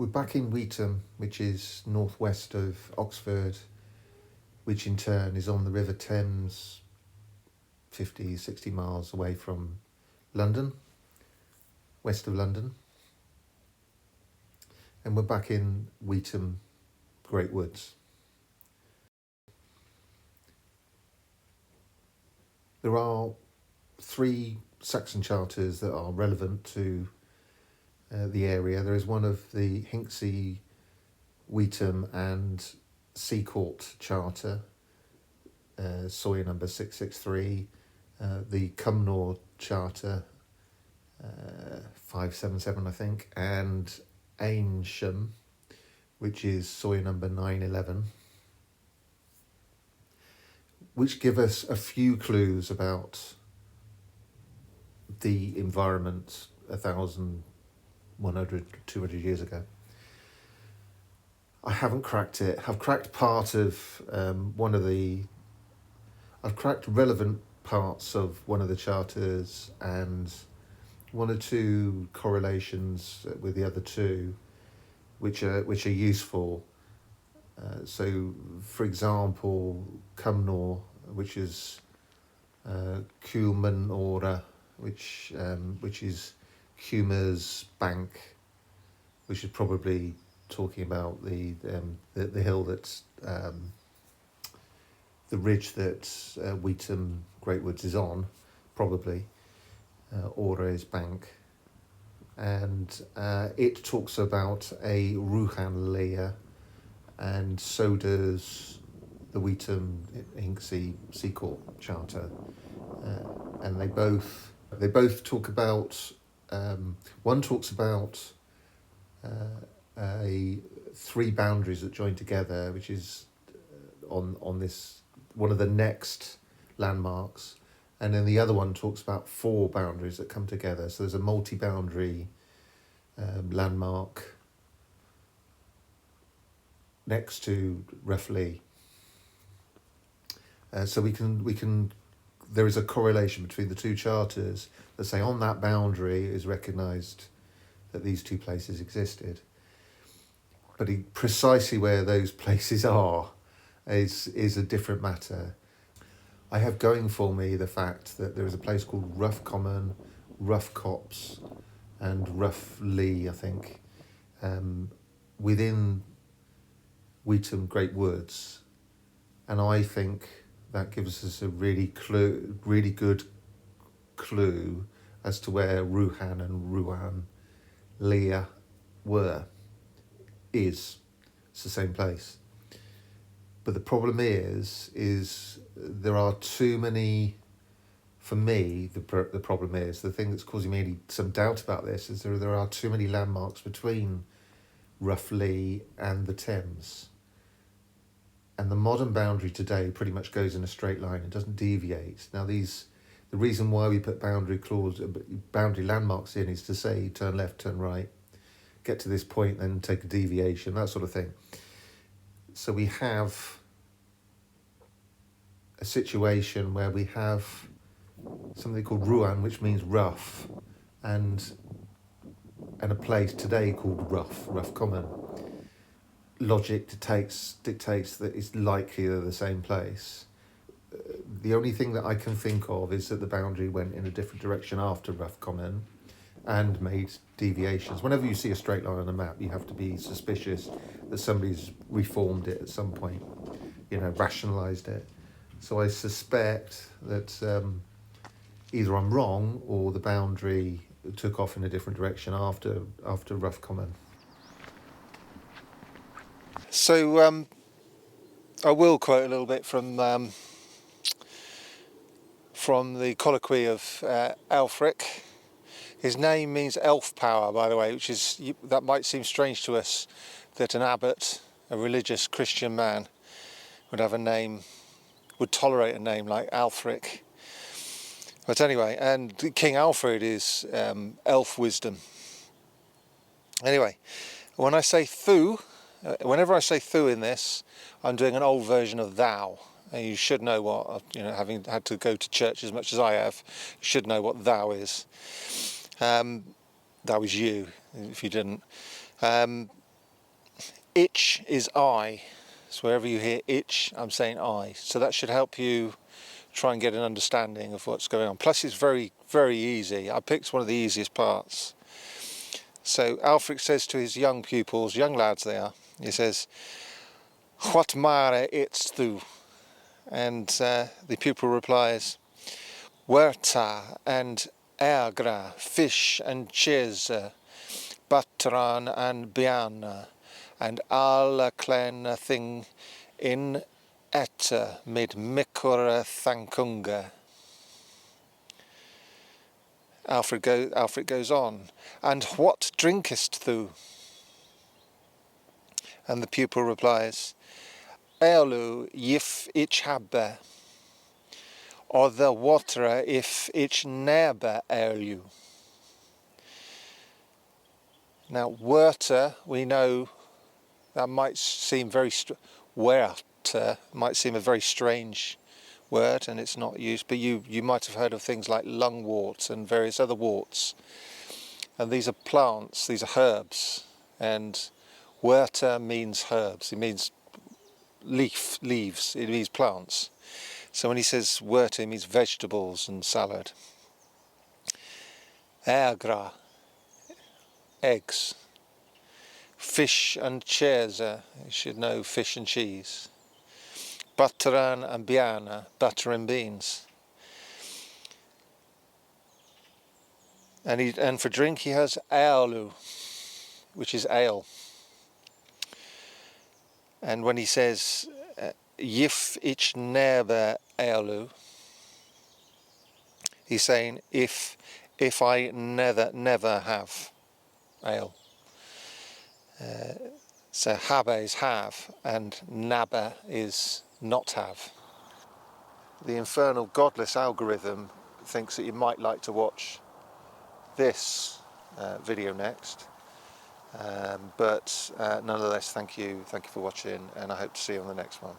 We're back in Wytham, which is northwest of Oxford, which in turn is on the River Thames, 50, 60 miles away from London, west of London. And we're back in Wytham Great Woods. There are 3 Saxon charters that are relevant to the area. There is one of the Hinksey, Wytham and Seacourt Charter, Sawyer number 663, the Cumnor Charter, 577 I think, and Aynsham, which is Sawyer number 911, which give us a few clues about the environment 1,100, 200 years ago. I haven't cracked it. I've cracked part of I've cracked relevant parts of one of the charters and 1 or 2 correlations with the other 2, which are useful. So, for example, Cumnor, which is Cuman Ora, which is Cuma's bank, which is probably talking about the hill that's the ridge that Wytham Great Woods is on, probably. Ora is bank, and it talks about a Ruhan layer, and so does the Wytham Hinksey Seacourt Charter, and they both talk about one talks about 3 boundaries that join together, which is on this one of the next landmarks, and then the other one talks about 4 boundaries that come together. So there's a multi-boundary landmark next to roughly. So we can there is a correlation between the 2 charters that say on that boundary is recognised that these 2 places existed. But precisely where those places are is a different matter. I have going for me the fact that there is a place called Rough Common, Rough Copse and Rough Lee, I think, within Wytham Great Woods, and I think that gives us a really good clue as to where Ruhan and Ruan Leah were. It's the same place. But the problem is there are too many. For me, the problem is, the thing that's causing me some doubt about this is there are too many landmarks between Rough Lee and the Thames. And the modern boundary today pretty much goes in a straight line. It doesn't deviate. Now, the reason why we put boundary landmarks in is to say turn left, turn right, get to this point, then take a deviation, that sort of thing. So we have a situation where we have something called Ruan, which means rough, and a place today called Rough Common. Logic dictates that it's likely they're the same place. The only thing that I can think of is that the boundary went in a different direction after Rough Common and made deviations. Whenever you see a straight line on a map, you have to be suspicious that somebody's reformed it at some point, rationalised it. So I suspect that either I'm wrong or the boundary took off in a different direction after Rough Common. So I will quote a little bit from the colloquy of Ælfric. His name means elf power, by the way, that might seem strange to us, that an abbot, a religious Christian man, would tolerate a name like Ælfric. But anyway, and King Alfred is elf wisdom. Anyway, when I say thu, whenever I say thu in this, I'm doing an old version of thou. And you should know what, having had to go to church as much as I have, you should know what thou is. That was you, if you didn't. itch is I. So wherever you hear itch, I'm saying I. So that should help you try and get an understanding of what's going on. Plus it's very, very easy. I picked one of the easiest parts. So Alfred says to his young pupils, young lads they are, he says, "What mare it's thu?" And the pupil replies, "Werta and agra, fish and cheese, batran and biana, and alla clen thing in etta mid mikura thankunga." Alfred goes on, "And what drinkest thou?" And the pupil replies, "Elu if ich habe, or the water if ich nebe elu." Now, water, we know that might seem water might seem a very strange word, and it's not used, but you might have heard of things like lungwort and various other worts. And these are plants, these are herbs, and water means herbs, it means leaves, it means plants. So when he says water, it means vegetables and salad. Agra, eggs. Fish and cheese, you should know fish and cheese. Butteran and biana, butter and beans. And for drink he has aelu, which is ale. And when he says yif ich nebe aelu, he's saying if I never have ale. So habe is have and nabe is not have. The infernal godless algorithm thinks that you might like to watch this video next, but nonetheless, thank you for watching, and I hope to see you on the next one.